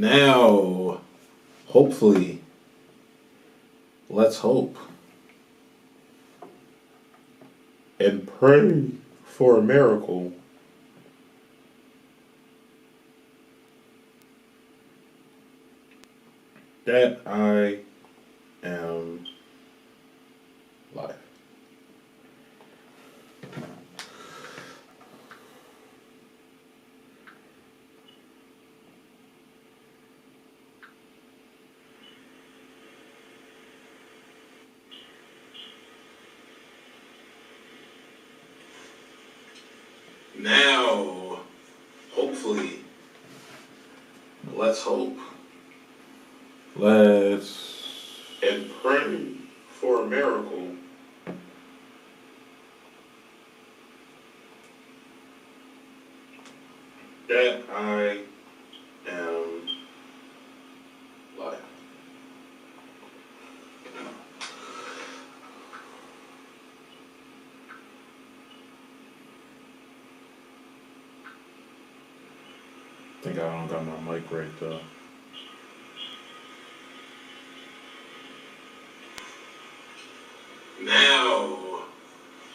Now, hopefully, let's hope and pray for a miracle that I am live. Now, hopefully, let's hope. Let's and pray for a miracle that I am live. I think I don't got my mic right though. Now,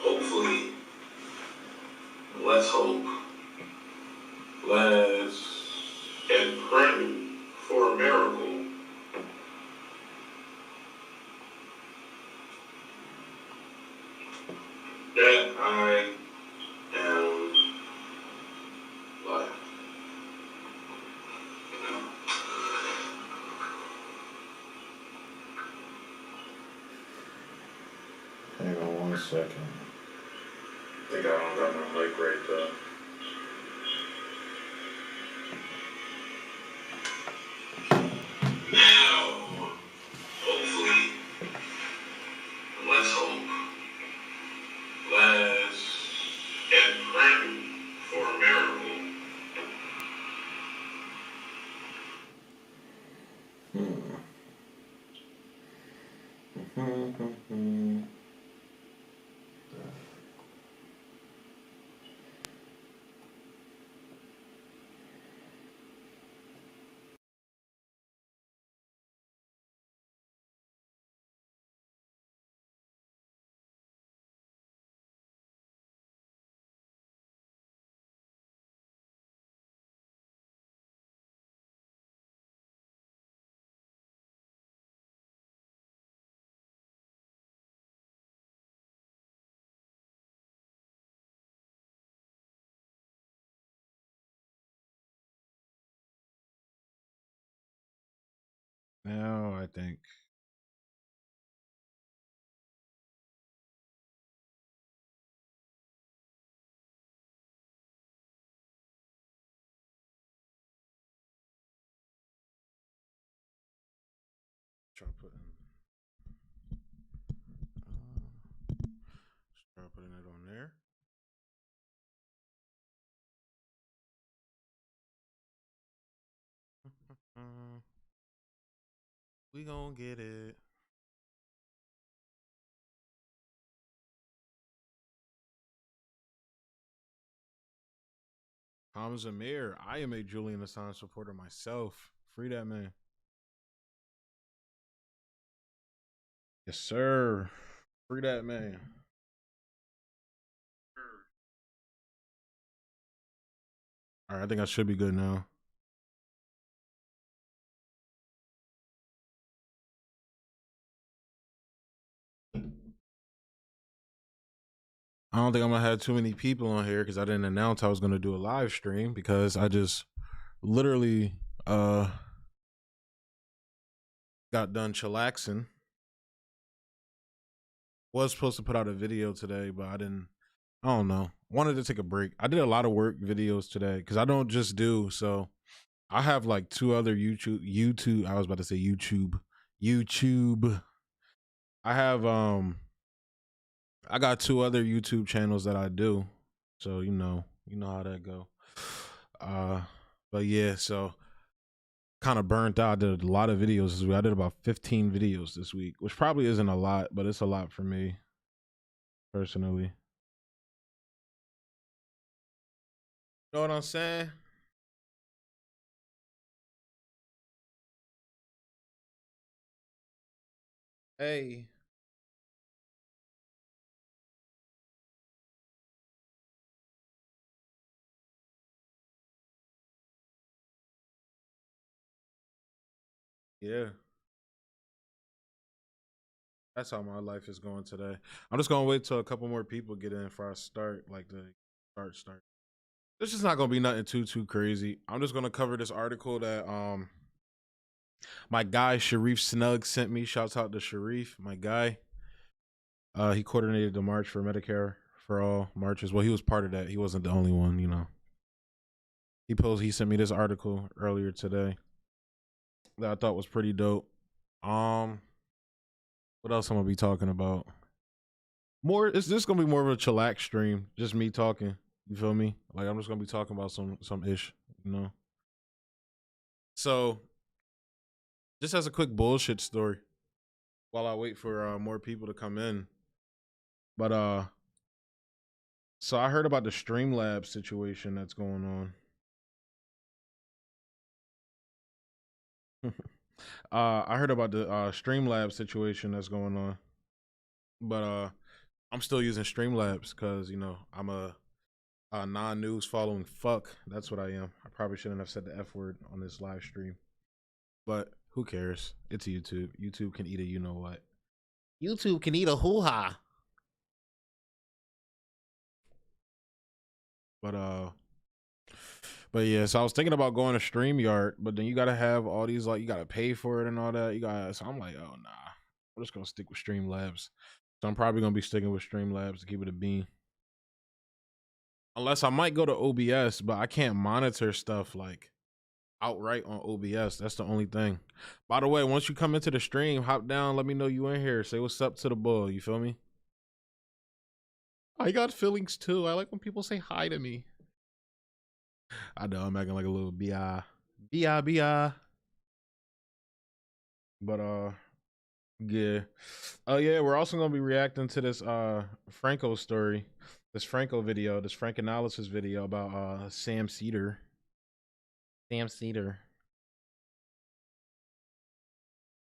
hopefully, let's hope. Let's and pray for a miracle that I am live. Hang on 1 second. I think I don't got my mic right though. Now, hopefully, let's hope. Let's and pray for a miracle. Now I think. Try putting. Start putting it on there. We gonna get it. Hamza Amir, I am a Julian Assange supporter myself. Free that man. Yes, sir. Free that man. All right, I think I should be good now. I don't think I'm gonna have too many people on here because I didn't announce I was gonna do a live stream because I just literally got done chillaxing. Was supposed to put out a video today, but I didn't. I don't know. Wanted to take a break. I did a lot of work videos today because I don't just do so. I have like two other YouTube. I was about to say YouTube. I have I got two other YouTube channels that I do. So you know how that go. But yeah, so kind of burnt out. I did a lot of videos this week. I did about 15 videos this week, which probably isn't a lot, but it's a lot for me personally. You know what I'm saying? Hey. Yeah. That's how my life is going today. I'm just gonna wait till a couple more people get in before I start, like the start. This is not gonna be nothing too crazy. I'm just gonna cover this article that my guy Sharif Snug sent me. Shouts out to Sharif, my guy. He coordinated the march for Medicare for all marches. Well, he was part of that. He wasn't the only one, you know. He sent me this article earlier today that I thought was pretty dope. What else I'm gonna be talking about? More, it's just gonna be more of a chillax stream, just me talking. You feel me? Like I'm just gonna be talking about some ish, you know. So, just as a quick bullshit story, while I wait for more people to come in. But so I heard about the Streamlabs situation that's going on. I heard about the Streamlabs situation that's going on, but I'm still using Streamlabs because you know I'm a non-news following fuck. That's what I am. I probably shouldn't have said the F word on this live stream, but who cares? It's YouTube. YouTube can eat a you know what. YouTube can eat a hoo ha. But yeah, so I was thinking about going to StreamYard, but then you gotta have all these like you gotta pay for it and all that. So I'm like, oh nah, I'm just gonna stick with Streamlabs. So I'm probably gonna be sticking with Streamlabs to keep it a bean. Unless I might go to OBS, but I can't monitor stuff like outright on OBS. That's the only thing. By the way, once you come into the stream, hop down, let me know you in here. Say what's up to the bull. You feel me? I got feelings too. I like when people say hi to me. I know I'm acting like a little bi. But yeah. Oh yeah, we're also gonna be reacting to this Franco story. This Franco video, this Frank analysis video about Sam Cedar. Sam Cedar.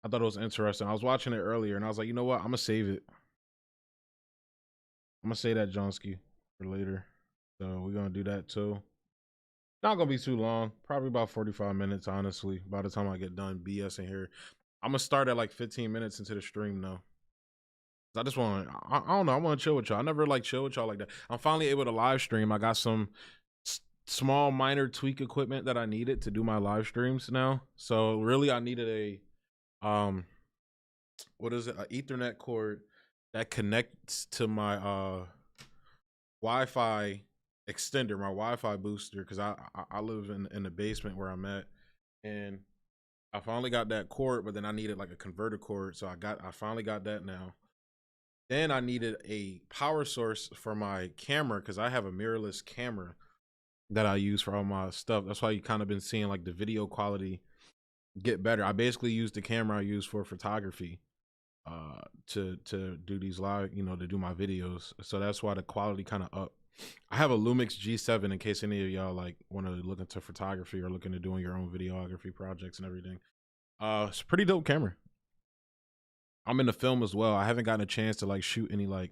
I thought it was interesting. I was watching it earlier and I was like, you know what? I'm gonna save it. I'm gonna say that Johnsky for later. So we're gonna do that too. Not gonna be too long. Probably about 45 minutes, honestly. By the time I get done BS in here. I'm gonna start at like 15 minutes into the stream though. I just want I don't know, I want to chill with y'all. I never like chill with y'all like that. I'm finally able to live stream. I got some small minor tweak equipment that I needed to do my live streams now. So really I needed a what is it? An Ethernet cord that connects to my Wi-Fi extender, my Wi-Fi booster, because I live in the basement where I'm at, and I finally got that cord, but then I needed like a converter cord, so I finally got that now. Then I needed a power source for my camera because I have a mirrorless camera that I use for all my stuff. That's why you kind of been seeing like the video quality get better. I basically use the camera I use for photography to do these live, you know, to do my videos. So that's why the quality kind of up. I have a Lumix G7 in case any of y'all like want to look into photography or looking into doing your own videography projects and everything. It's a pretty dope camera. I'm into film as well. I haven't gotten a chance to like shoot any like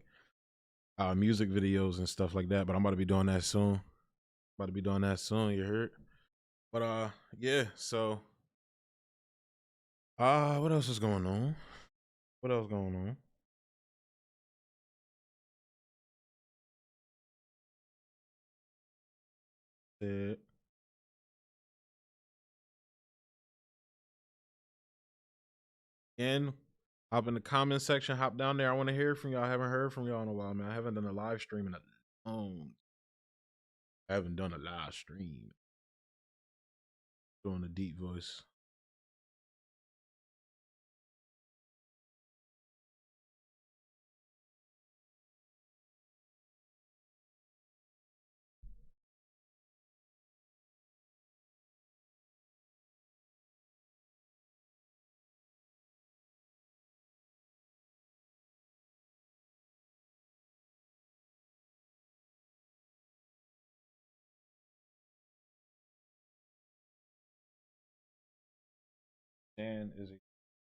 music videos and stuff like that, but I'm about to be doing that soon. You heard? But yeah, so what else is going on? What else going on? Yeah. And hop in the comment section, hop down there. I want to hear from y'all. I haven't heard from y'all in a while, man. I haven't done a live stream in a long. I haven't done a live stream. Doing a deep voice. Dan is a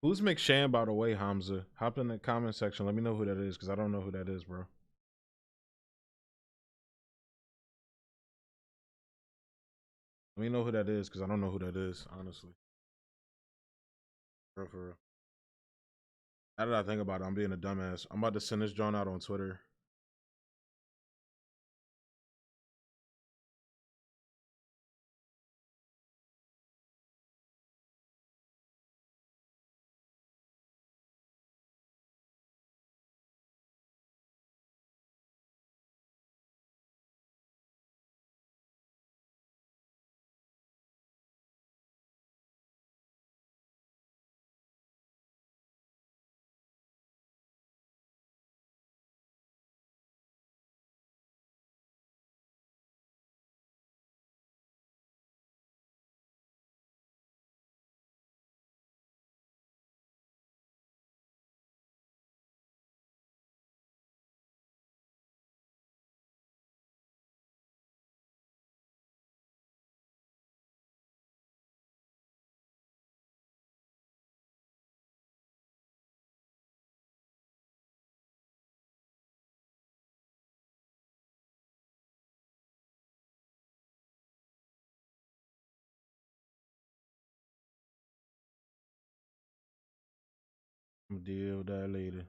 Who's McShan, by the way, Hamza? Hop in the comment section. Let me know who that is, because I don't know who that is, bro. Let me know who that is, because I don't know who that is, honestly. For real. Now that I think about it, I'm being a dumbass. I'm about to send this John out on Twitter. I'm gonna deal with that later.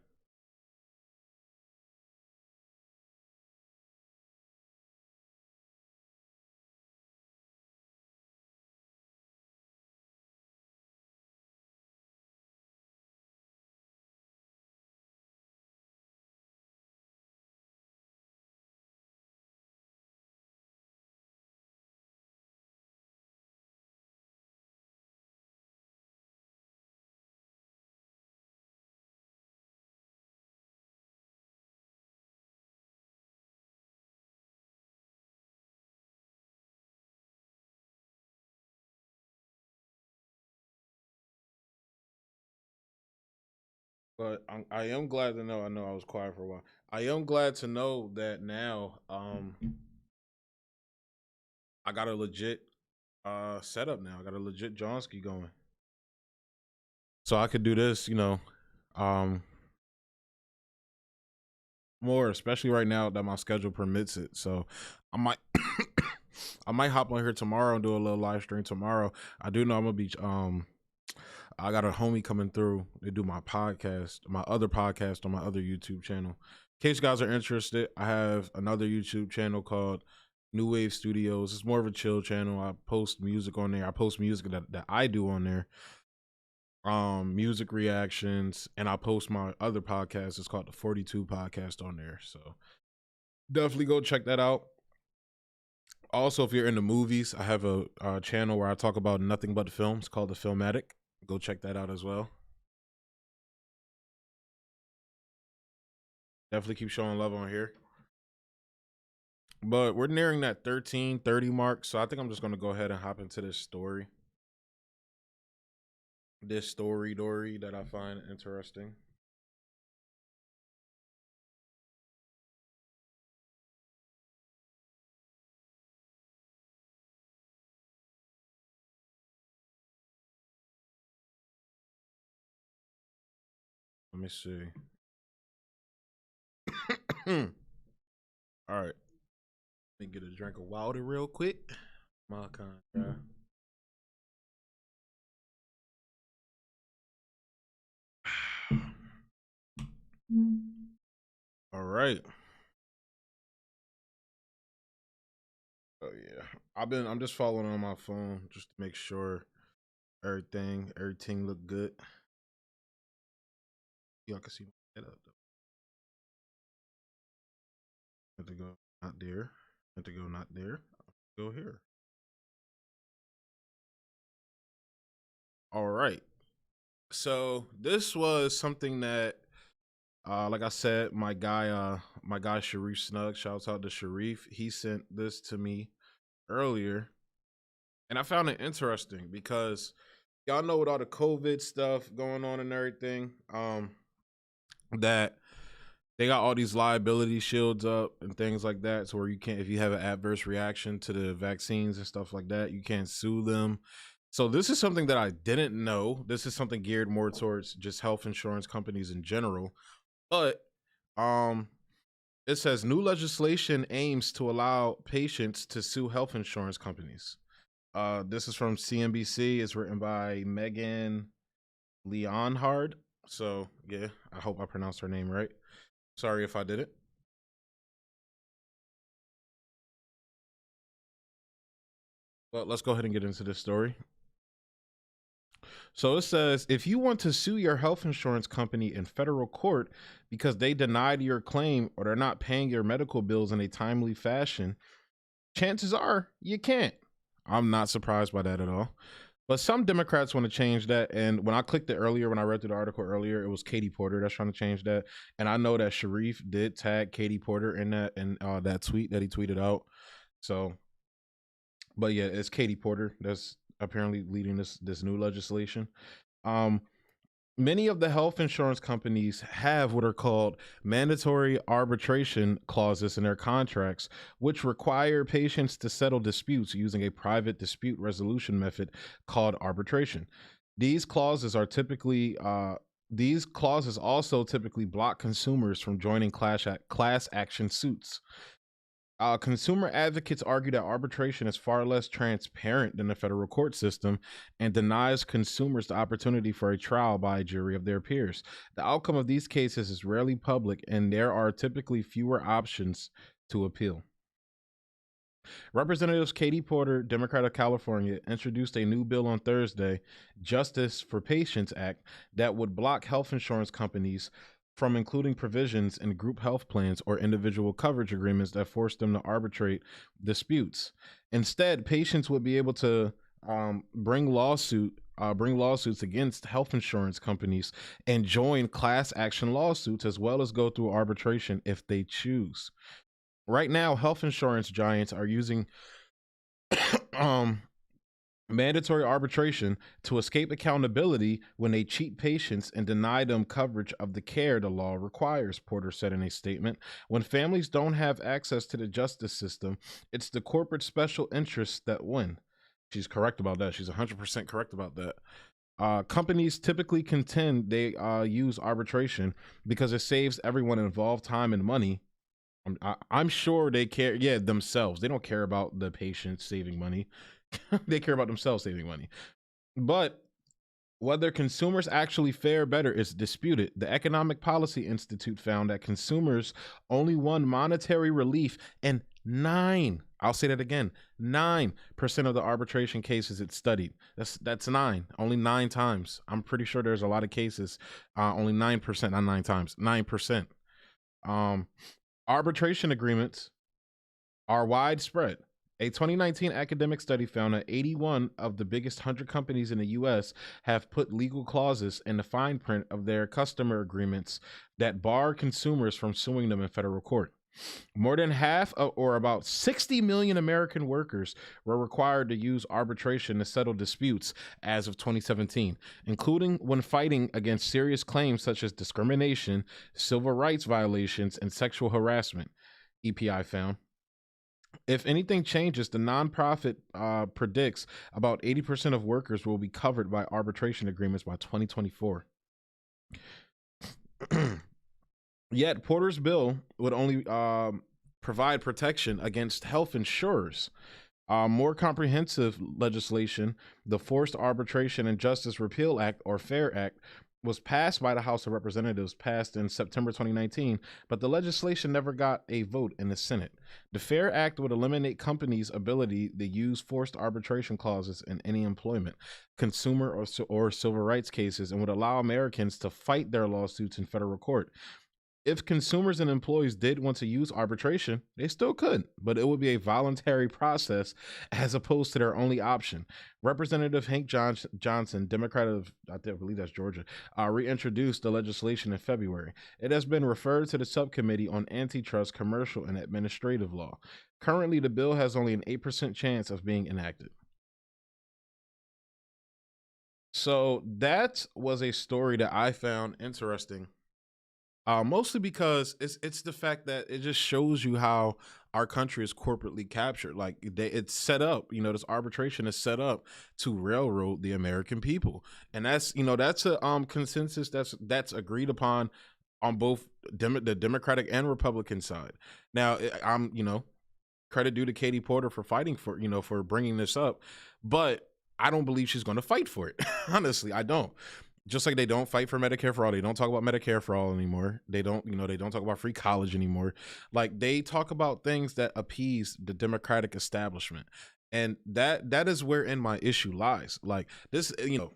But I am glad to know. I know I was quiet for a while. I am glad to know that now I got a legit setup now. I got a legit Johnski going. So I could do this, more, especially right now that my schedule permits it. So I might I might hop on here tomorrow and do a little live stream tomorrow. I do know I'm gonna be I got a homie coming through to do my podcast, my other podcast on my other YouTube channel. In case you guys are interested, I have another YouTube channel called New Wave Studios. It's more of a chill channel. I post music on there. I post music that I do on there. Music reactions, and I post my other podcast. It's called the 42 Podcast on there. So definitely go check that out. Also, if you're into movies, I have a channel where I talk about nothing but films called The Filmatic. Go check that out as well. Definitely keep showing love on here. But we're nearing that 13:30 mark, so I think I'm just going to go ahead and hop into this story. This story that I find interesting. Let me see. All right. Let me get a drink of water real quick. My kind of guy. All right. Oh yeah. I'm just following on my phone just to make sure everything look good. Y'all can see my head up though. Have to go not there. Have to go not there. Go here. All right. So this was something that like I said, my guy Sharif Snug, shouts out to Sharif. He sent this to me earlier. And I found it interesting because y'all know with all the COVID stuff going on and everything, that they got all these liability shields up and things like that. So where you can't, if you have an adverse reaction to the vaccines and stuff like that, you can't sue them. So this is something that I didn't know. This is something geared more towards just health insurance companies in general. But um it says new legislation aims to allow patients to sue health insurance companies. This is from CNBC. It's written by Megan Leonhard. So yeah, I hope I pronounced her name right. Sorry if I didn't. But let's go ahead and get into this story. So it says if you want to sue your health insurance company in federal court because they denied your claim or they're not paying your medical bills in a timely fashion, chances are you can't. I'm not surprised by that at all. But some Democrats want to change that. And when I clicked it earlier, when I read through the article earlier, it was Katie Porter that's trying to change that. And I know that Sharif did tag Katie Porter in that tweet that he tweeted out. So, but yeah, it's Katie Porter that's apparently leading this new legislation. Um, Many of the health insurance companies have what are called mandatory arbitration clauses in their contracts, which require patients to settle disputes using a private dispute resolution method called arbitration. These clauses are typically these clauses also typically block consumers from joining class action suits. Consumer advocates argue that arbitration is far less transparent than the federal court system and denies consumers the opportunity for a trial by a jury of their peers. The outcome of these cases is rarely public, and there are typically fewer options to appeal. Representatives Katie Porter, Democrat of California, introduced a new bill on Thursday, Justice for Patients Act, that would block health insurance companies from including provisions in group health plans or individual coverage agreements that force them to arbitrate disputes. Instead, patients would be able to bring lawsuits against health insurance companies and join class action lawsuits as well as go through arbitration if they choose. Right now, health insurance giants are using um, mandatory arbitration to escape accountability when they cheat patients and deny them coverage of the care the law requires, Porter said in a statement. When families don't have access to the justice system, it's the corporate special interests that win. She's correct about that. She's 100% correct about that. Companies typically contend they use arbitration because it saves everyone involved time and money. I'm sure they care, yeah, themselves. They don't care about the patient saving money. They care about themselves saving money. But whether consumers actually fare better is disputed. The Economic Policy Institute found that consumers only won monetary relief in I'll say that again, 9% of the arbitration cases it studied. That's 9, only 9 times. I'm pretty sure there's a lot of cases, only 9%, not 9 times, 9%. Arbitration agreements are widespread. A 2019 academic study found that 81 of the biggest 100 companies in the U.S. have put legal clauses in the fine print of their customer agreements that bar consumers from suing them in federal court. More than half, or about 60 million American workers, were required to use arbitration to settle disputes as of 2017, including when fighting against serious claims such as discrimination, civil rights violations, and sexual harassment, EPI found. If anything changes, the nonprofit predicts about 80% of workers will be covered by arbitration agreements by 2024. Yet Porter's bill would only provide protection against health insurers. More comprehensive legislation, the Forced Arbitration and Justice Repeal Act, or FAIR Act, was passed by the House of Representatives, passed in September 2019, but the legislation never got a vote in the Senate. The FAIR Act would eliminate companies' ability to use forced arbitration clauses in any employment, consumer, or civil rights cases, and would allow Americans to fight their lawsuits in federal court. If consumers and employees did want to use arbitration, they still could, but it would be a voluntary process as opposed to their only option. Representative Hank Johnson, Democrat of, I believe that's Georgia, reintroduced the legislation in February. It has been referred to the subcommittee on antitrust, commercial, and administrative law. Currently, the bill has only an 8% chance of being enacted. So that was a story that I found interesting. Mostly because it's the fact that it just shows you how our country is corporately captured. Like it's set up, this arbitration is set up to railroad the American people. And that's, that's a consensus that's agreed upon on both the Democratic and Republican side. Now, I'm, credit due to Katie Porter for fighting for, for bringing this up, but I don't believe she's going to fight for it. Honestly, I don't. Just like they don't fight for Medicare for all. They don't talk about Medicare for all anymore. They don't, they don't talk about free college anymore. Like they talk about things that appease the Democratic establishment. And that is wherein my issue lies. Like this,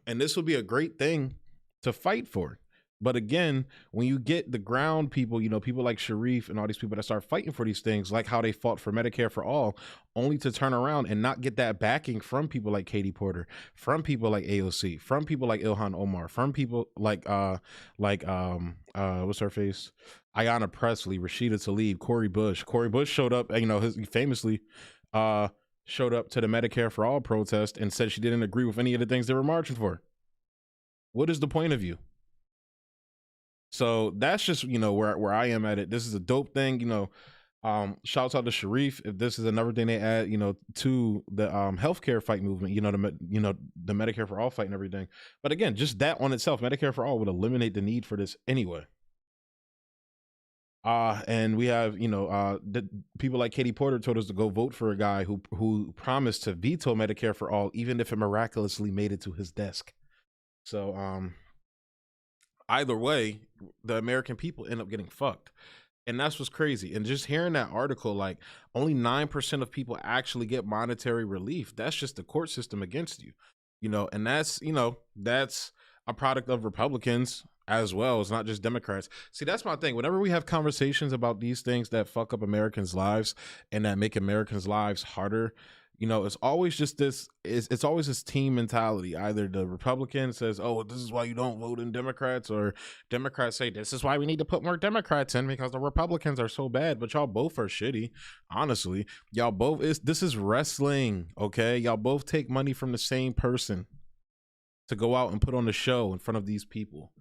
and this would be a great thing to fight for. But again, when you get the ground people, people like Sharif and all these people that start fighting for these things, like how they fought for Medicare for all, only to turn around and not get that backing from people like Katie Porter, from people like AOC, from people like Ilhan Omar, from people like what's her face? Ayanna Pressley, Rashida Tlaib, Cori Bush. Cori Bush showed up, he famously showed up to the Medicare for all protest and said she didn't agree with any of the things they were marching for. What is the point of you? So that's just, where I am at it. This is a dope thing, shouts out to Sharif. If this is another thing they add, to the healthcare fight movement, the Medicare for all fight and everything. But again, just that on itself, Medicare for all would eliminate the need for this anyway. And we have, the people like Katie Porter told us to go vote for a guy who promised to veto Medicare for all, even if it miraculously made it to his desk. So, either way, the American people end up getting fucked. And that's what's crazy. And just hearing that article, like only 9% of people actually get monetary relief. That's just the court system against you, and that's, that's a product of Republicans as well. It's not just Democrats. See, that's my thing. Whenever we have conversations about these things that fuck up Americans' lives and that make Americans' lives harder, it's always just this, it's always this team mentality. Either the Republican says, oh, this is why you don't vote in Democrats, or Democrats say, this is why we need to put more Democrats in because the Republicans are so bad. But y'all both are shitty. Honestly, y'all both, this is wrestling, okay? Y'all both take money from the same person to go out and put on the show in front of these people.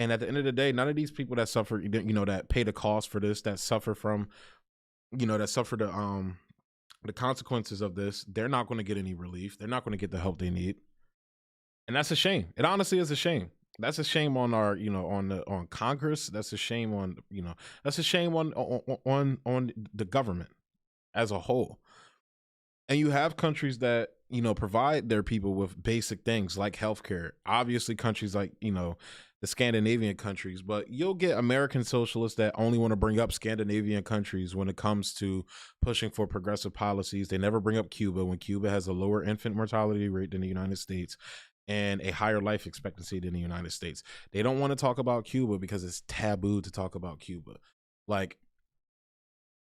And at the end of the day, none of these people that suffer, that pay the cost for this, that suffer from, that suffer the consequences of this, they're not going to get any relief. They're not going to get the help they need. And that's a shame. It honestly is a shame. That's a shame on our, on Congress. That's a shame on, that's a shame on the government as a whole. And you have countries that, provide their people with basic things like healthcare. Obviously countries like, the Scandinavian countries, but you'll get American socialists that only want to bring up Scandinavian countries when it comes to pushing for progressive policies. They never bring up Cuba when Cuba has a lower infant mortality rate than the United States and a higher life expectancy than the United States. They don't want to talk about Cuba because it's taboo to talk about Cuba. Like,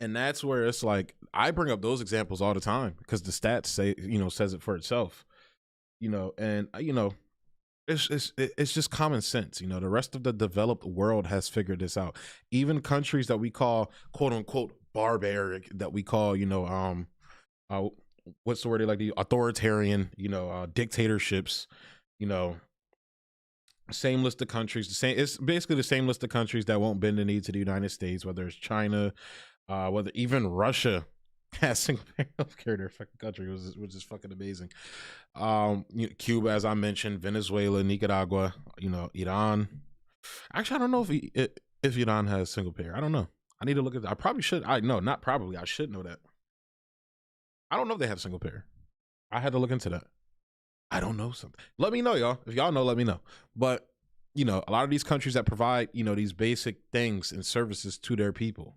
and that's where it's like, I bring up those examples all the time because the stats say, says it for itself, and it's just common sense. The rest of the developed world has figured this out. Even countries that we call quote unquote barbaric, that we call, what's the word they like to use? Authoritarian, dictatorships, same list of countries, it's basically the same list of countries that won't bend the knee to the United States, whether it's China, whether even Russia has single-payer healthcare, their fucking country, which is fucking amazing. Cuba, as I mentioned, Venezuela, Nicaragua, Iran. Actually, I don't know if Iran has single payer. I don't know. I need to look at that. I probably should. Not probably. I should know that. I don't know if they have single payer. I had to look into that. I don't know something. Let me know, y'all. If y'all know, let me know. But a lot of these countries that provide these basic things and services to their people,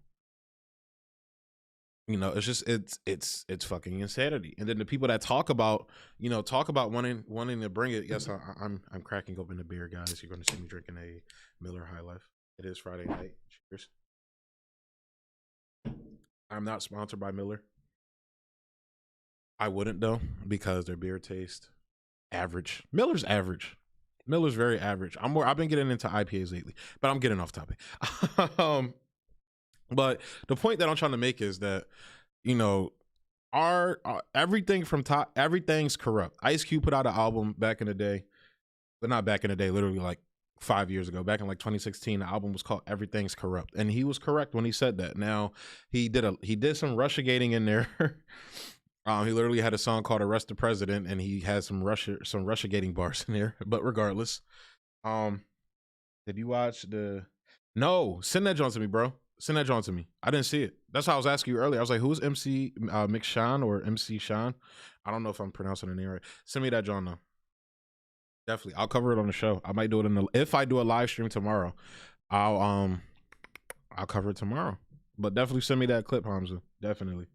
it's just it's fucking insanity. And then the people that talk about wanting to bring it. Yes, I'm cracking open a beer, guys. You're going to see me drinking a Miller High Life. It is Friday night. Cheers. I'm not sponsored by Miller. I wouldn't though, because their beer tastes average. Miller's average. Miller's very average. I've been getting into IPAs lately, but I'm getting off topic. But the point that I'm trying to make is that, our everything from top, everything's corrupt. Ice Cube put out an album back in the day, but not back in the day, literally like 5 years ago, back in like 2016. The album was called Everything's Corrupt, and he was correct when he said that. Now he did some Russiagating in there. He literally had a song called Arrest the President, and he had some Russiagating bars in there. But regardless, did you watch the? No, send that John to me, bro. Send that John to me. I didn't see it. That's why I was asking you earlier. I was like, who's MC McShawn or MC Sean? I don't know if I'm pronouncing the name right. Send me that John though. Definitely, I'll cover it on the show. I might do it if I do a live stream tomorrow. I'll cover it tomorrow. But definitely send me that clip, Hamza. Definitely.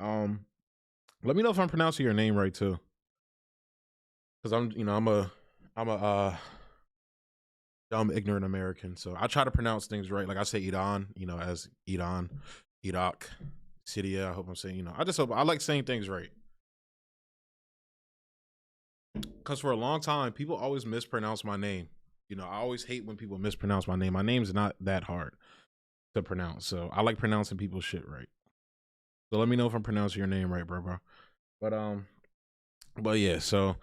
Let me know if I'm pronouncing your name right too. Cause I'm a dumb, ignorant American. So I try to pronounce things right. Like I say Iran, as Iran, Iraq, Syria. I hope I'm saying, I like saying things right. Because for a long time, people always mispronounce my name. I always hate when people mispronounce my name. My name's not that hard to pronounce. So I like pronouncing people's shit right. So let me know if I'm pronouncing your name right, bro. But yeah, so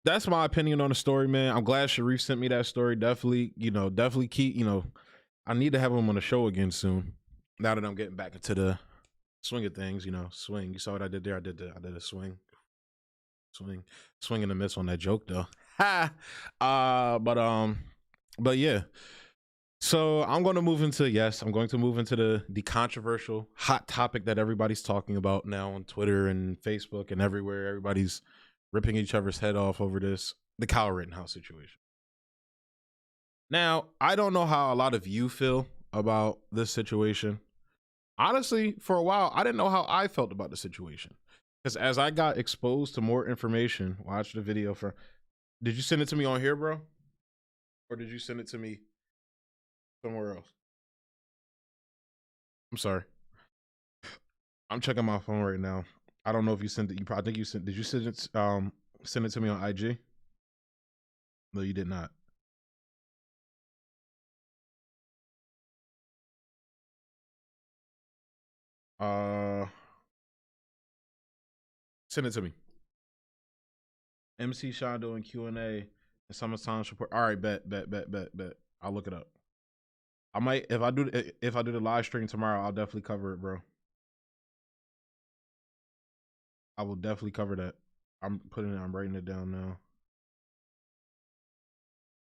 that's my opinion on the story, man. I'm glad Sharif sent me that story. Definitely keep, I need to have him on the show again soon. Now that I'm getting back into the swing of things, swing. You saw what I did there? I did a swing and a miss on that joke though. But yeah. So I'm going to move into the controversial hot topic that everybody's talking about now on Twitter and Facebook and everywhere. Everybody's ripping each other's head off over this, the Kyle Rittenhouse situation. Now, I don't know how a lot of you feel about this situation. Honestly, for a while, I didn't know how I felt about the situation. Because as I got exposed to more information, watch the video did you send it to me on here, bro? Or did you send it to me somewhere else? I'm sorry. I'm checking my phone right now. I don't know if you sent it. I think you sent. Did you send it? Send it to me on IG? No, you did not. Send it to me. MC Sean doing Q&A and summertime report. All right, bet. I'll look it up. I might if I do the live stream tomorrow, I'll definitely cover it, bro. I will definitely cover that. I'm writing it down now.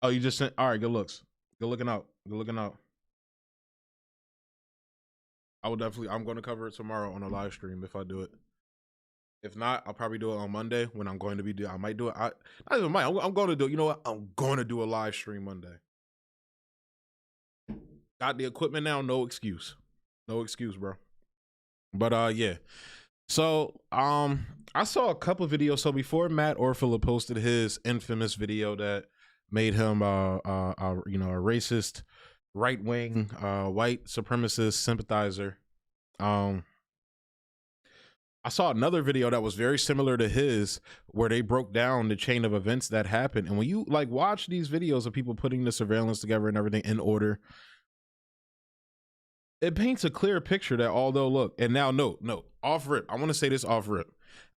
Oh, you just sent. All right, good looks. Good looking out. I'm going to cover it tomorrow on a live stream if I do it. If not, I'll probably do it on Monday when I'm going to be I might do it. I'm going to do it. You know what? I'm going to do a live stream Monday. Got the equipment now. No excuse, bro. But yeah. So I saw a couple of videos. So before Matt Orfila posted his infamous video that made him a racist, right-wing, white supremacist sympathizer, I saw another video that was very similar to his, where they broke down the chain of events that happened. And when you watch these videos of people putting the surveillance together and everything in order, it paints a clear picture that although, look, and now no, off rip, I want to say this off rip.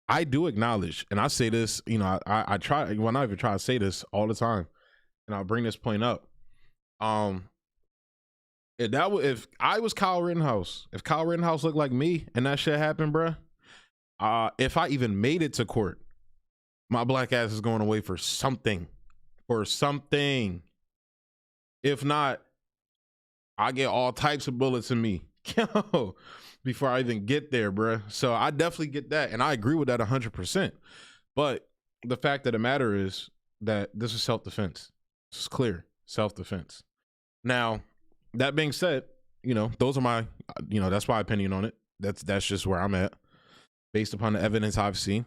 I do acknowledge, and I say this, I try, well, not even try to say this all the time, and I'll bring this point up. If I was Kyle Rittenhouse, if Kyle Rittenhouse looked like me and that shit happened, bruh, if I even made it to court, my black ass is going away for something. If not, I get all types of bullets in me before I even get there, bruh. So I definitely get that, and I agree with that 100%. But the fact of the matter is that this is self-defense. It's clear, self-defense. Now, that being said, those are my, that's my opinion on it. That's just where I'm at, based upon the evidence I've seen.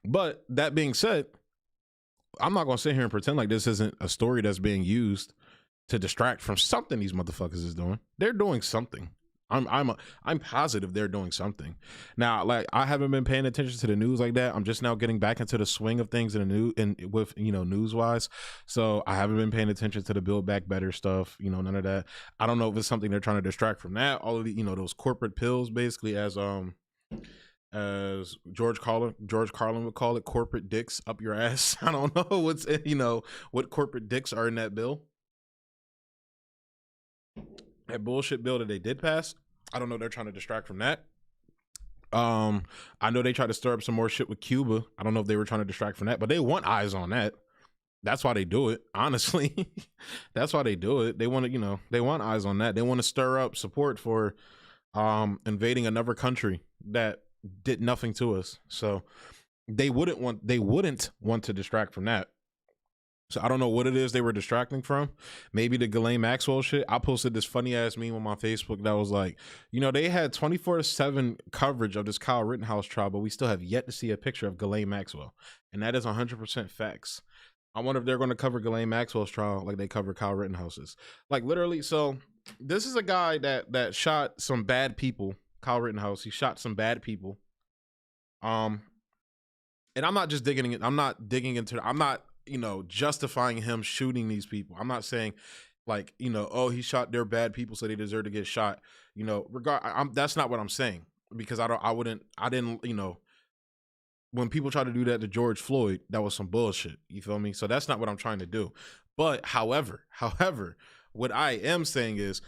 But that being said, I'm not going to sit here and pretend like this isn't a story that's being used to distract from something these motherfuckers is doing. They're doing something. I'm positive they're doing something. Now, I haven't been paying attention to the news like that. I'm just now getting back into the swing of things news wise. So I haven't been paying attention to the Build Back Better stuff. None of that. I don't know if it's something they're trying to distract from that. All of the those corporate pills, basically, as as George Carlin would call it, corporate dicks up your ass. I don't know what's what corporate dicks are in that bill. That bullshit bill that they did pass. I don't know. They're trying to distract from that. I know they tried to stir up some more shit with Cuba. I don't know if they were trying to distract from that, but they want eyes on that. That's why they do it. Honestly, that's why they do it. They want to, they want eyes on that. They want to stir up support for invading another country that did nothing to us. So they wouldn't want to distract from that. So I don't know what it is they were distracting from. Maybe the Ghislaine Maxwell shit. I posted this funny ass meme on my Facebook that was like, they had 24/7 coverage of this Kyle Rittenhouse trial, but we still have yet to see a picture of Ghislaine Maxwell. And that is 100% facts. I wonder if they're going to cover Ghislaine Maxwell's trial like they cover Kyle Rittenhouse's. Like literally, so this is a guy that shot some bad people. Kyle Rittenhouse, he shot some bad people. And I'm not justifying him shooting these people. I'm not saying like, oh, he shot their bad people, so they deserve to get shot. That's not what I'm saying, because I didn't, when people try to do that to George Floyd, that was some bullshit. You feel me? So that's not what I'm trying to do. But however, what I am saying is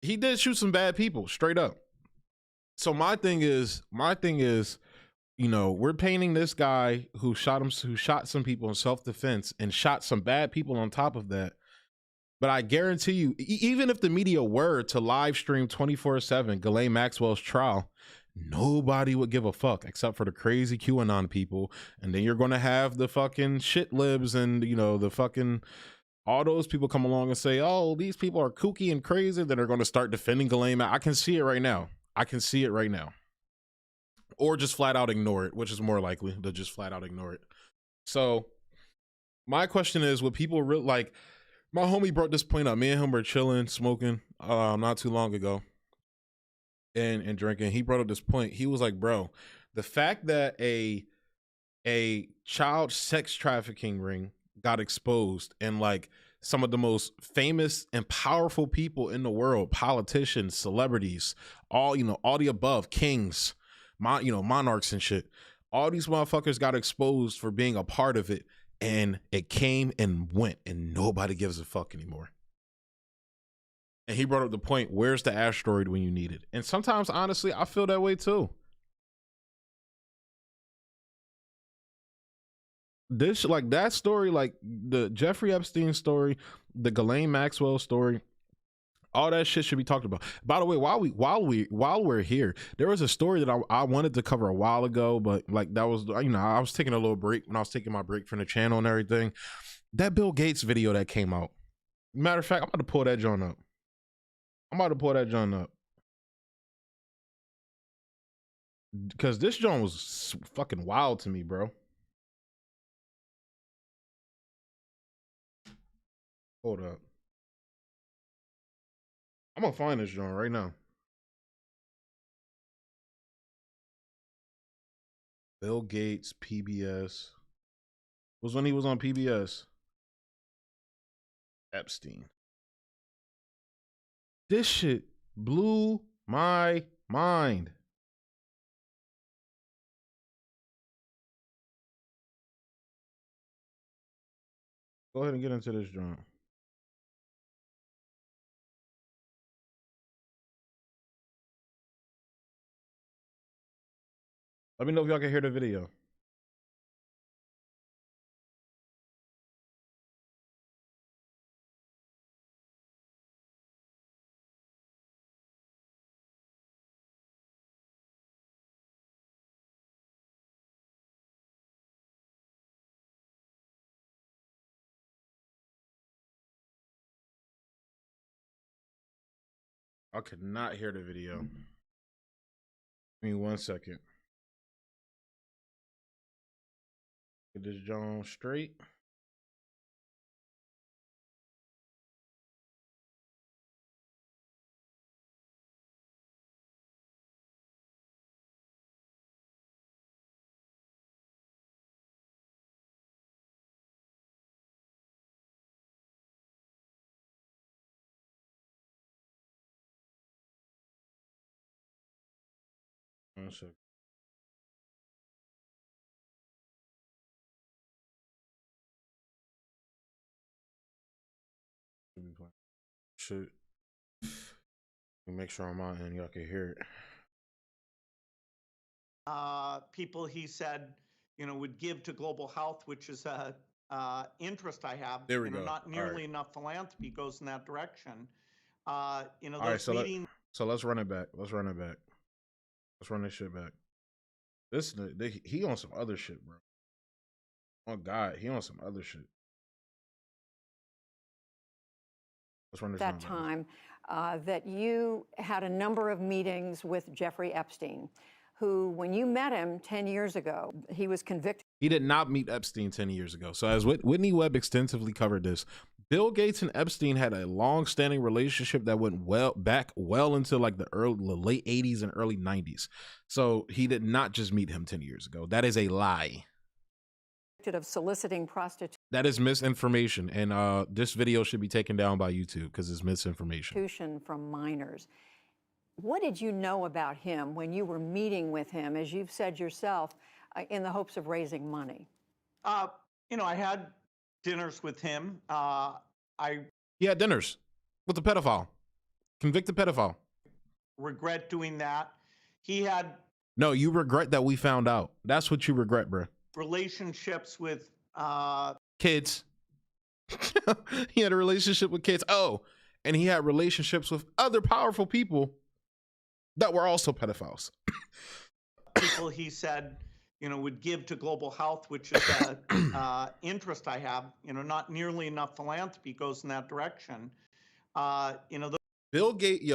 he did shoot some bad people straight up. So my thing is, we're painting this guy who shot some people in self-defense and shot some bad people on top of that. But I guarantee you, even if the media were to live stream 24/7 Ghislaine Maxwell's trial, nobody would give a fuck except for the crazy QAnon people. And then you're going to have the fucking shit libs and, the fucking all those people come along and say, oh, these people are kooky and crazy. Then they're going to start defending Ghislaine. I can see it right now. Or just flat out ignore it, which is more likely. They'll just flat out ignore it. So my question is, would people really like, my homie brought this point up. Me and him were chilling, smoking not too long ago and drinking. He brought up this point. He was like, bro, the fact that a child sex trafficking ring got exposed, and like some of the most famous and powerful people in the world, politicians, celebrities, all the above, kings, monarchs and shit, all these motherfuckers got exposed for being a part of it, and it came and went and nobody gives a fuck anymore. And he brought up the point, where's the asteroid when you need it? And sometimes, honestly, I feel that way too. This, like that story, like the Jeffrey Epstein story, the Ghislaine Maxwell story, all that shit should be talked about. By the way, while we're here, there was a story that I wanted to cover a while ago, but like that was, I was taking a little break when I was taking my break from the channel and everything. That Bill Gates video that came out. Matter of fact, I'm about to pull that joint up. Because this joint was fucking wild to me, bro. Hold up. I'm gonna find this joint right now. Bill Gates, PBS. Was when he was on PBS. Epstein. This shit blew my mind. Go ahead and get into this joint. Let me know if y'all can hear the video. I could not hear the video. Give me 1 second. Get this joint straight. One second. Shoot. Make sure I'm on and y'all can hear it. People, he said, would give to global health, which is a interest I have. There we go. Not nearly enough philanthropy goes in that direction. All those right, so meetings. So let's run it back. Let's run this shit back. He on some other shit, bro. Oh God, he on some other shit. Let's run this that time that you had a number of meetings with Jeffrey Epstein, who, when you met him 10 years ago, he was convicted. He did not meet Epstein 10 years ago. So as Whitney Webb extensively covered this, Bill Gates and Epstein had a long-standing relationship that went well into like the late 80s and early 90s. So he did not just meet him 10 years ago. That is a lie. Of soliciting prostitution. That is misinformation, and this video should be taken down by YouTube because it's misinformation. From minors. What did you know about him when you were meeting with him, as you've said yourself, in the hopes of raising money? I had dinners with him. He had dinners with the pedophile, convicted pedophile. Regret doing that. He had. No, you regret that we found out. That's what you regret, bro. Relationships with kids. He had a relationship with kids. Oh, and he had relationships with other powerful people that were also pedophiles. People, he said, would give to global health, which is a interest I have. Not nearly enough philanthropy goes in that direction. Bill Gates,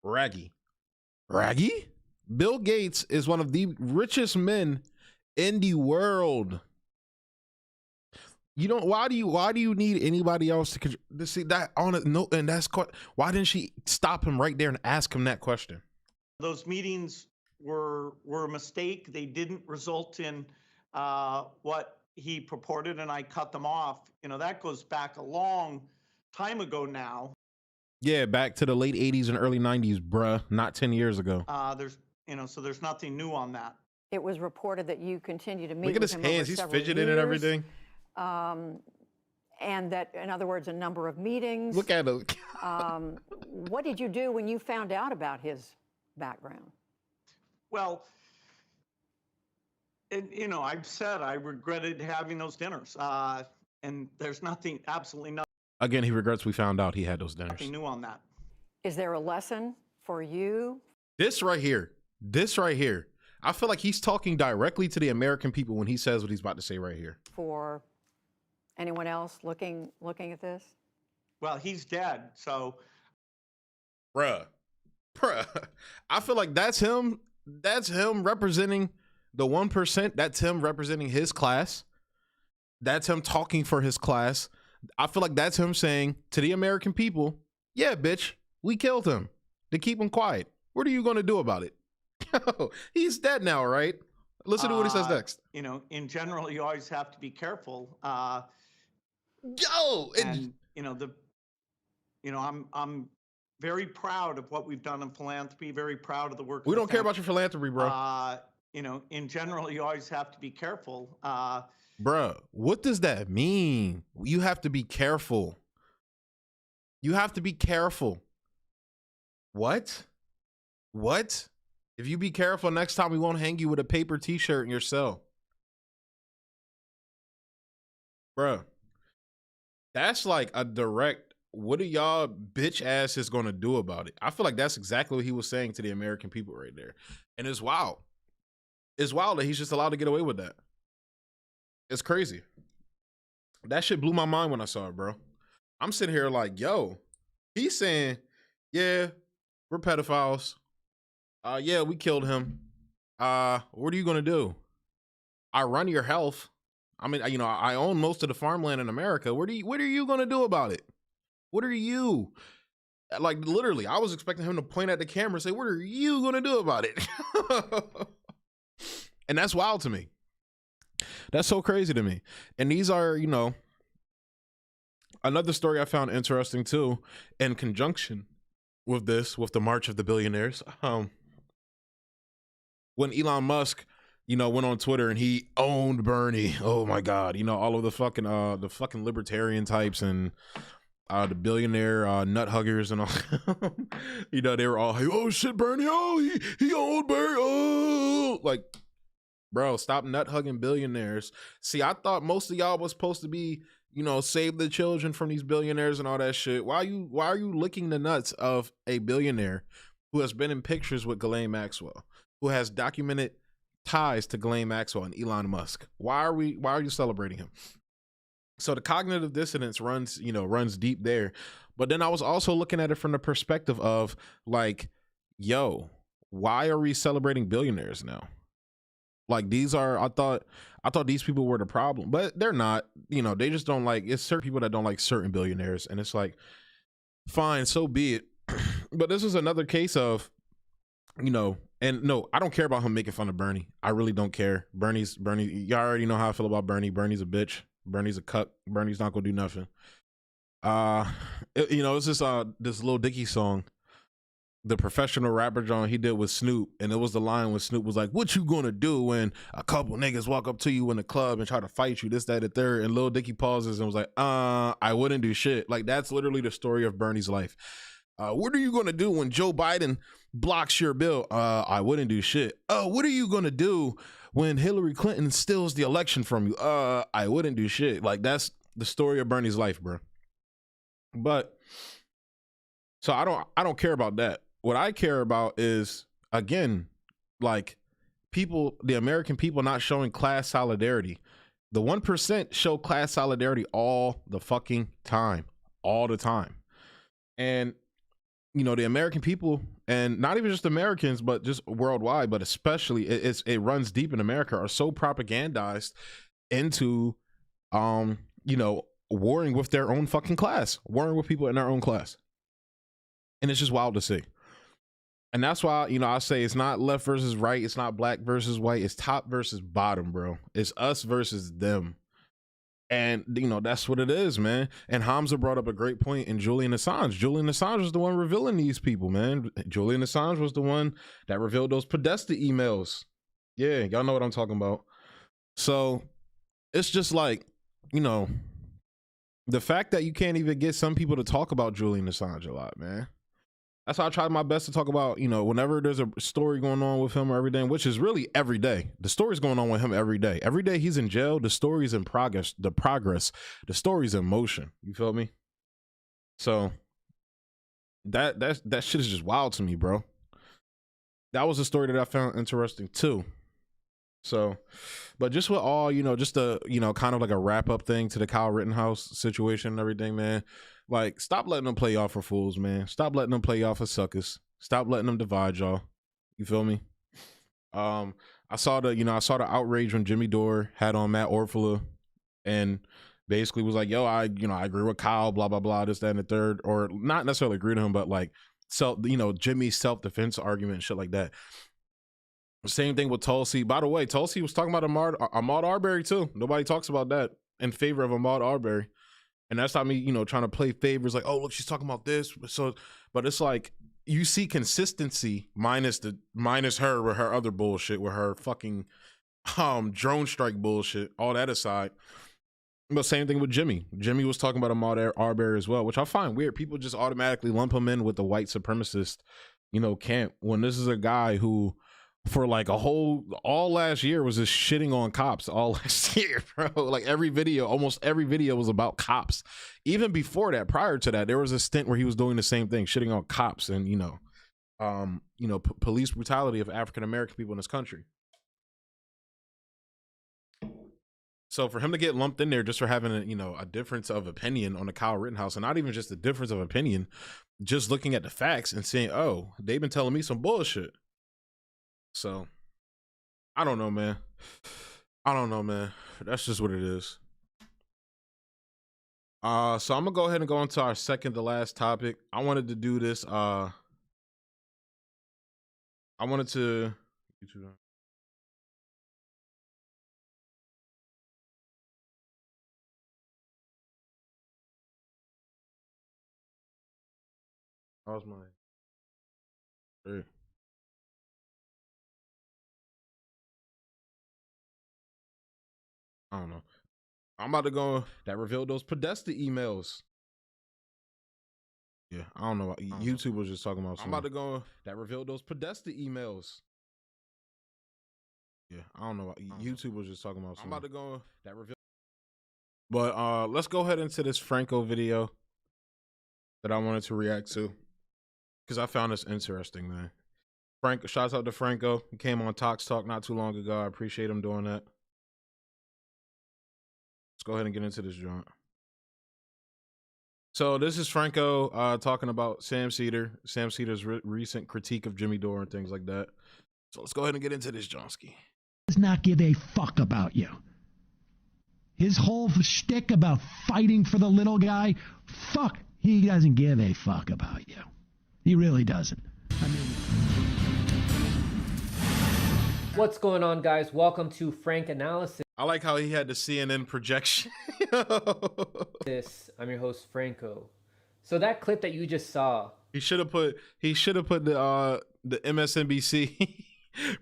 Raggy. Bill Gates is one of the richest men in the world. Why do you need anybody else to see that on it? No, and why didn't she stop him right there and ask him that question? Those meetings were a mistake. They didn't result in what he purported, and I cut them off. That goes back a long time ago now. Yeah, back to the late 80s and early 90s, bruh, not 10 years ago. So there's nothing new on that. It was reported that you continue to meet Look at his hands, he's fidgeting and everything. And that, in other words, a number of meetings. Look at him. What did you do when you found out about his background? Well, I've said I regretted having those dinners. And there's absolutely nothing. Again, he regrets we found out he had those dinners. Nothing new on that. Is there a lesson for you? This right here. I feel like he's talking directly to the American people when he says what he's about to say right here. For anyone else looking at this? Well, he's dead, so. Bruh. I feel like that's him representing the 1%. That's him representing his class. That's him talking for his class. I feel like that's him saying to the American people, yeah, bitch, we killed him to keep him quiet. What are you going to do about it? He's dead now, right? Listen to what he says next. In general, you always have to be careful. I'm very proud of what we've done in philanthropy, very proud of the work. We don't care about your philanthropy, bro. In general, you always have to be careful. Bruh, what does that mean? You have to be careful. You have to be careful. What? If you be careful, next time we won't hang you with a paper t-shirt in your cell. Bruh, that's like a direct, what are y'all bitch asses gonna do about it? I feel like that's exactly what he was saying to the American people right there. And it's wild. It's wild that he's just allowed to get away with that. It's crazy. That shit blew my mind when I saw it, bro. I'm sitting here like, yo, he's saying, yeah, we're pedophiles. Yeah, we killed him. What are you gonna do? I run your health. I mean, I own most of the farmland in America. What are you gonna do about it? What are you? Like, literally, I was expecting him to point at the camera and say, what are you gonna do about it? And that's wild to me. That's so crazy to me. And these are, another story I found interesting too, in conjunction with this, with the March of the Billionaires. When Elon Musk, you know, went on Twitter and he owned Bernie. Oh my God. You know, all of the fucking libertarian types and the billionaire nut huggers and all. You know, they were all, hey, oh shit, Bernie, oh, he owned Bernie. Oh, like, bro, stop nut hugging billionaires. See, I thought most of y'all was supposed to be, you know, save the children from these billionaires and all that shit. Why are you licking the nuts of a billionaire who has been in pictures with Ghislaine Maxwell, who has documented ties to Ghislaine Maxwell and Elon Musk? Why are you celebrating him? So the cognitive dissonance runs deep there. But then I was also looking at it from the perspective of like, yo, why are we celebrating billionaires now? Like I thought these people were the problem, but they're not. You know, they just don't like, it's certain people that don't like certain billionaires, and it's like, fine, so be it. But this is another case of, you know, and no, I don't care about him making fun of Bernie. I really don't care. Bernie, y'all already know how I feel about Bernie. Bernie's a bitch. Bernie's a cuck. Bernie's not gonna do nothing. You know, it's just this Lil Dicky song, the professional rapper John, he did with Snoop, and it was the line when Snoop was like, what you gonna do when a couple niggas walk up to you in the club and try to fight you, this, that, and third? And Lil Dicky pauses and was like, I wouldn't do shit. Like, that's literally the story of Bernie's life. What are you gonna do when Joe Biden blocks your bill? I wouldn't do shit. What are you gonna do when Hillary Clinton steals the election from you? I wouldn't do shit. Like, that's the story of Bernie's life, bro. But so I don't care about that. What I care about is, again, like, people, the American people, not showing class solidarity. The 1% show class solidarity all the fucking time, all the time. And, you know, the American people, and not even just Americans, but just worldwide, but especially it runs deep in America, are so propagandized into, you know, warring with their own fucking class, warring with people in their own class. And it's just wild to see. And that's why, you know, I say it's not left versus right. It's not black versus white. It's top versus bottom, bro. It's us versus them. And, you know, that's what it is, man. And Hamza brought up a great point in Julian Assange. Julian Assange was the one revealing these people, man. Julian Assange was the one that revealed those Podesta emails. Yeah, y'all know what I'm talking about. So it's just like, you know, the fact that you can't even get some people to talk about Julian Assange a lot, man. That's why I tried my best to talk about, you know, whenever there's a story going on with him or everything, which is really every day. The story's going on with him every day. Every day he's in jail, the story's in progress, the story's in motion. You feel me? So that shit is just wild to me, bro. That was a story that I found interesting too. So, but just with all, you know, just a, you know, kind of like a wrap up thing to the Kyle Rittenhouse situation and everything, man. Like, stop letting them play y'all for fools, man. Stop letting them play y'all for suckers. Stop letting them divide y'all. You feel me? I saw the outrage when Jimmy Dore had on Matt Orfalea and basically was like, yo, I agree with Kyle, blah, blah, blah, this, that, and the third, or not necessarily agree to him, but like, Jimmy's self-defense argument and shit like that. Same thing with Tulsi. By the way, Tulsi was talking about Ahmaud Arbery too. Nobody talks about that in favor of Ahmaud Arbery. And that's not me, you know, trying to play favors like, oh, look, she's talking about this. So, but it's like, you see consistency minus her with her other bullshit, with her fucking drone strike bullshit, all that aside. But same thing with Jimmy. Jimmy was talking about Ahmaud Arbery as well, which I find weird. People just automatically lump him in with the white supremacist, you know, camp, when this is a guy who, for like all last year, was just shitting on cops all last year, bro. Like almost every video was about cops. Even before that, prior to that, there was a stint where he was doing the same thing, shitting on cops and, police brutality of African American people in this country. So for him to get lumped in there just for having a difference of opinion on the Kyle Rittenhouse, and not even just a difference of opinion, just looking at the facts and saying, oh, they've been telling me some bullshit. So, I don't know, man. That's just what it is. So I'm gonna go ahead and go on to our second to last topic. I wanted to do this. How's my? Hey. I don't know. I'm about to go that revealed those Podesta emails. Yeah, I don't know. YouTube was just talking about something. I'm about to go that revealed those Podesta emails. Yeah, I don't know. YouTube was just talking about something. I'm about to go that revealed. But let's go ahead into this Franco video that I wanted to react to because I found this interesting, man. Frank, shouts out to Franco. He came on Tox Talk not too long ago. I appreciate him doing that. Let's go ahead and get into this joint. So this is Franco talking about Sam Cedar's recent critique of Jimmy Dore and things like that. So let's go ahead and get into this, Johnsky. Does not give a fuck about you. His whole shtick about fighting for the little guy, fuck, he doesn't give a fuck about you. He really doesn't. I mean... What's going on, guys? Welcome to Frank Analysis. I like how he had the CNN projection. I'm your host, Franco. So that clip that you just saw, he should have put the MSNBC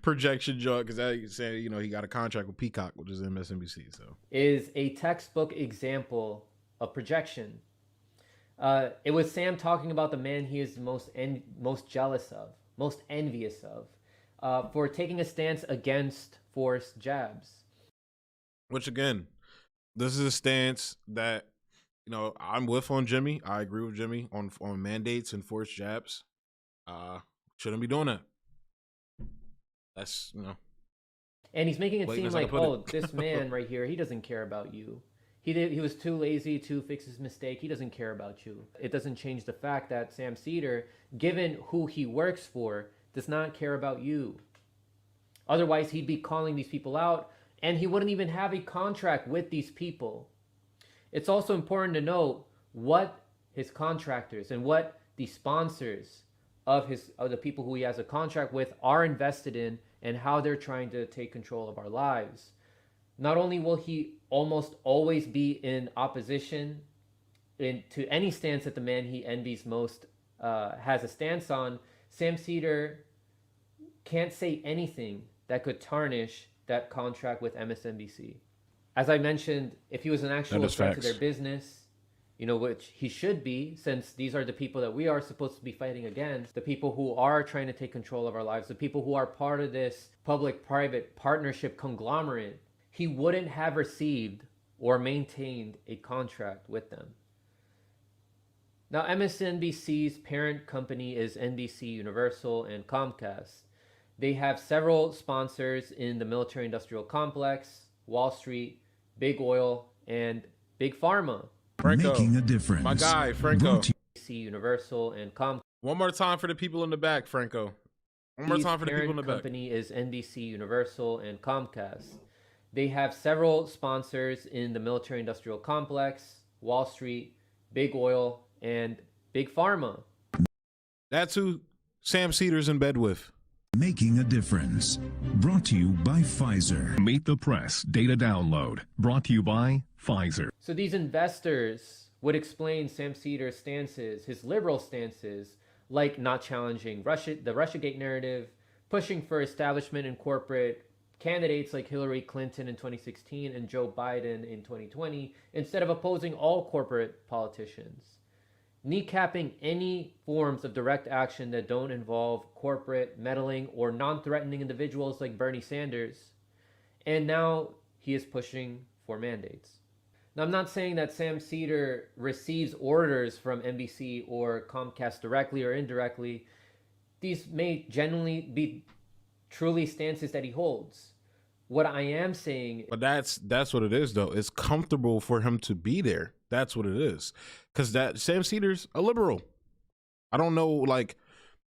projection joint because that said, you know, he got a contract with Peacock, which is MSNBC. So is a textbook example of projection. It was Sam talking about the man he is most jealous of, most envious of, for taking a stance against forced jabs. Which again, this is a stance that, you know, I'm with on Jimmy. I agree with Jimmy on mandates and forced jabs. Shouldn't be doing that. That's, you know. And he's making it seem like, oh, this man right here, he doesn't care about you. He was too lazy to fix his mistake. He doesn't care about you. It doesn't change the fact that Sam Cedar, given who he works for, does not care about you. Otherwise, he'd be calling these people out, and he wouldn't even have a contract with these people. It's also important to note what his contractors and what the sponsors of the people who he has a contract with are invested in and how they're trying to take control of our lives. Not only will he almost always be in opposition to any stance that the man he envies most has a stance on, Sam Cedar can't say anything that could tarnish that contract with MSNBC. As I mentioned, if he was an actual threat to their business, you know, which he should be, since these are the people that we are supposed to be fighting against, the people who are trying to take control of our lives, the people who are part of this public-private partnership conglomerate, he wouldn't have received or maintained a contract with them. Now, MSNBC's parent company is NBC Universal and Comcast. They have several sponsors in the military-industrial complex, Wall Street, Big Oil, and Big Pharma. Franco, making a difference. My guy, Franco. NBC Universal and Comcast. One more time for the people in the back, Franco. One more time for the people in the back. Company is NBC Universal and Comcast. They have several sponsors in the military-industrial complex, Wall Street, Big Oil, and Big Pharma. That's who Sam Cedar's in bed with. Making a difference. Brought to you by Pfizer. Meet the Press Data Download. Brought to you by Pfizer. So these investors would explain Sam Cedar's stances, his liberal stances, like not challenging the Russiagate narrative, pushing for establishment and corporate candidates like Hillary Clinton in 2016 and Joe Biden in 2020, instead of opposing all corporate politicians. Kneecapping any forms of direct action that don't involve corporate meddling or non-threatening individuals like Bernie Sanders. And now he is pushing for mandates. Now, I'm not saying that Sam Cedar receives orders from NBC or Comcast directly or indirectly. These may genuinely be truly stances that he holds. What I am saying... But that's what it is, though. It's comfortable for him to be there. That's what it is. Because that Sam Cedar's a liberal. I don't know, like,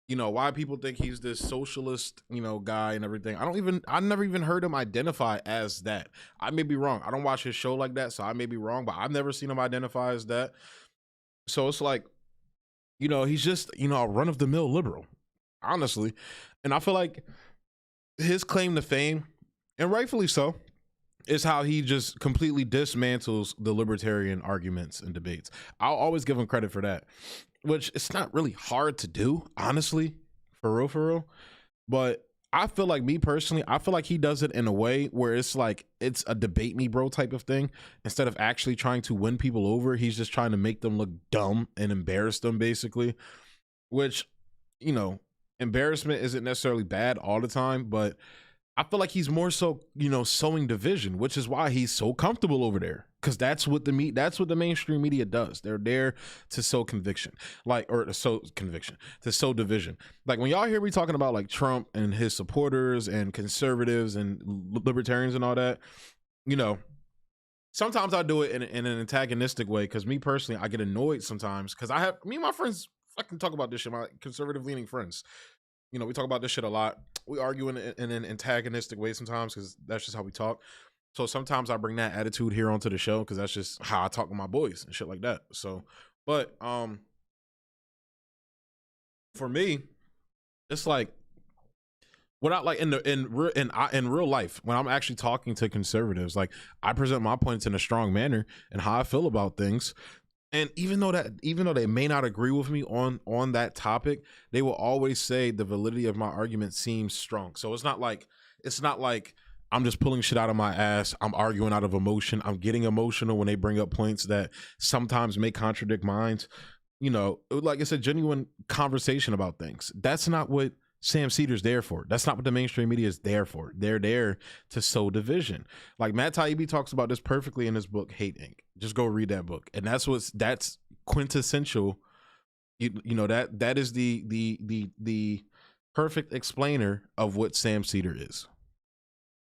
you know, why people think he's this socialist, you know, guy and everything. I never even heard him identify as that. I may be wrong. I don't watch his show like that, so I may be wrong, but I've never seen him identify as that. So it's like, you know, he's just, you know, a run-of-the-mill liberal, honestly. And I feel like his claim to fame, and rightfully so, is how he just completely dismantles the libertarian arguments and debates. I'll always give him credit for that, which it's not really hard to do, honestly, for real. But I feel like, me personally, I feel like he does it in a way where it's like, it's a debate me bro type of thing. Instead of actually trying to win people over, he's just trying to make them look dumb and embarrass them, basically. Which, you know, embarrassment isn't necessarily bad all the time, but I feel like he's more so, you know, sowing division, which is why he's so comfortable over there. Because that's what the mainstream media does. They're there to sow conviction, to sow division. Like, when y'all hear me talking about like Trump and his supporters and conservatives and libertarians and all that, you know, sometimes I do it in an antagonistic way. Because me personally, I get annoyed sometimes because me and my friends fucking talk about this shit. My conservative leaning friends. You know, we talk about this shit a lot. We argue in an antagonistic way sometimes because that's just how we talk. So sometimes I bring that attitude here onto the show because that's just how I talk with my boys and shit like that. So, but for me, it's like, what I like in real life, when I'm actually talking to conservatives, like, I present my points in a strong manner and how I feel about things. And even though they may not agree with me on that topic, they will always say the validity of my argument seems strong. So it's not like I'm just pulling shit out of my ass. I'm arguing out of emotion. I'm getting emotional when they bring up points that sometimes may contradict mine. You know, like, it's a genuine conversation about things. That's not what Sam Seder's there for. That's not what the mainstream media is there for. They're there to sow division. Like, Matt Taibbi talks about this perfectly in his book Hate Inc. Just go read that book. And that's quintessential. You know, that is the perfect explainer of what Sam Seder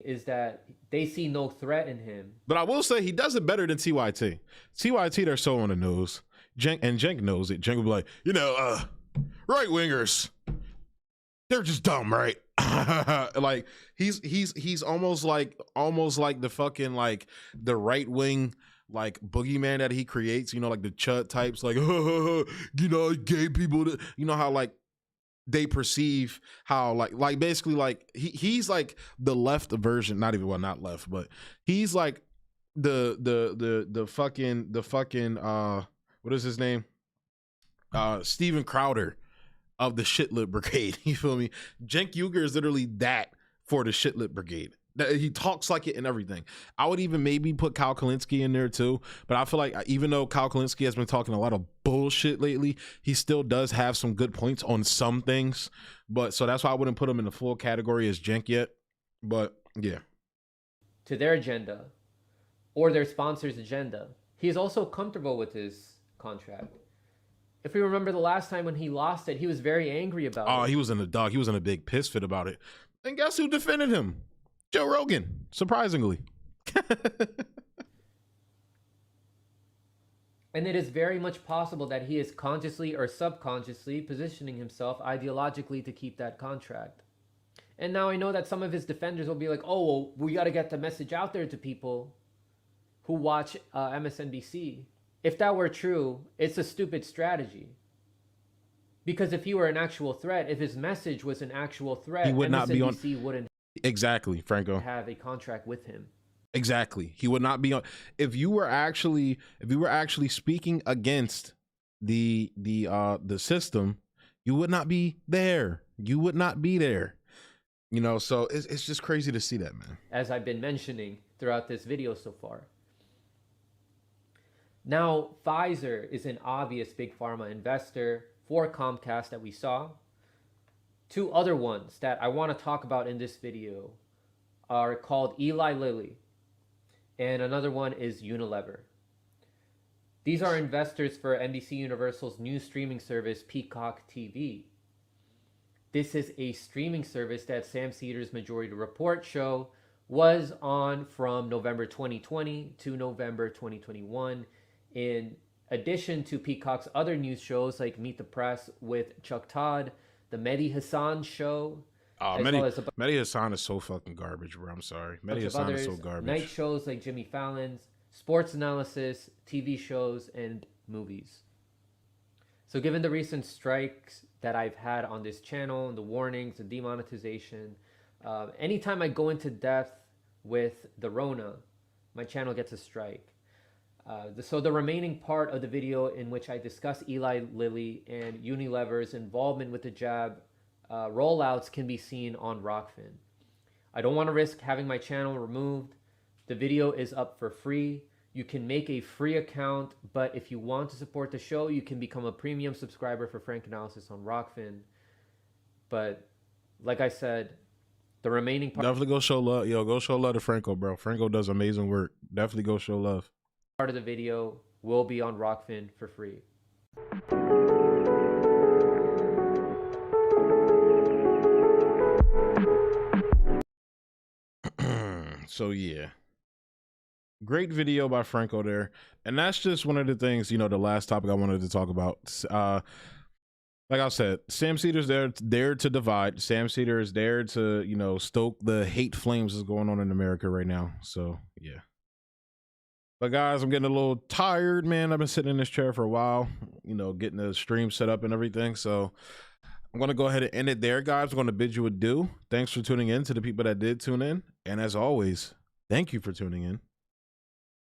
is that they see no threat in him. But I will say he does it better than TYT. TYT, they're so on the nose. Cenk knows it. Cenk will be like, you know, right wingers, they're just dumb, right? Like, he's almost like the fucking, like, the right wing, like, boogeyman that he creates, you know, like the chud types, like, you know, gay people, you know how, like, they perceive how, like basically, like, he's like the left version, not left, but he's like the fucking what is his name? Steven Crowder of the Shit-Lit Brigade. You feel me? Cenk Uygur is literally that for the Shit-Lit Brigade. He talks like it and everything. I would even maybe put Kyle Kalinske in there too, but I feel like even though Kyle Kalinske has been talking a lot of bullshit lately, he still does have some good points on some things. But so that's why I wouldn't put him in the full category as Cenk yet. But yeah, to their agenda or their sponsor's agenda. He is also comfortable with his contract. If we remember the last time when he lost it, he was very angry about it. Oh, he was in a big piss fit about it. And guess who defended him? Joe Rogan, surprisingly. And it is very much possible that he is consciously or subconsciously positioning himself ideologically to keep that contract. And now I know that some of his defenders will be like, oh, well, we got to get the message out there to people who watch MSNBC. If that were true, it's a stupid strategy. Because if he were an actual threat, if his message was an actual threat, he would not be on. Wouldn't Exactly, Franco. Have a contract with him. Exactly. He would not be on. If you were actually speaking against the system, you would not be there. You would not be there. You know, so it's just crazy to see that, man. As I've been mentioning throughout this video so far. Now, Pfizer is an obvious big pharma investor for Comcast that we saw. Two other ones that I want to talk about in this video are called Eli Lilly, and another one is Unilever. These are investors for NBC Universal's new streaming service, Peacock TV. This is a streaming service that Sam Seder's Majority Report show was on from November 2020 to November 2021, in addition to Peacock's other news shows like Meet the Press with Chuck Todd, the Mehdi Hassan show. Mehdi Hassan is so fucking garbage, bro. I'm sorry. Mehdi Hassan is so garbage. Night shows like Jimmy Fallon's, sports analysis, TV shows, and movies. So given the recent strikes that I've had on this channel, and the warnings, the demonetization, anytime I go into depth with the Rona, my channel gets a strike. So the remaining part of the video in which I discuss Eli Lilly and Unilever's involvement with the jab rollouts can be seen on Rockfin. I don't want to risk having my channel removed. The video is up for free. You can make a free account, but if you want to support the show, you can become a premium subscriber for Frank Analysis on Rockfin. But like I said, the remaining part... Definitely go show love. Yo, go show love to Franco, bro. Franco does amazing work. Definitely go show love. Part of the video will be on Rockfin for free. So yeah, great video by Franco there. And that's just one of the things, you know, the last topic I wanted to talk about. Like I said, Sam Seder's there to divide. Sam Seder is there to, you know, stoke the hate flames that's going on in America right now. So yeah. But guys, I'm getting a little tired, man. I've been sitting in this chair for a while, you know, getting the stream set up and everything. So I'm going to go ahead and end it there, guys. I'm going to bid you adieu. Thanks for tuning in to the people that did tune in. And as always, thank you for tuning in.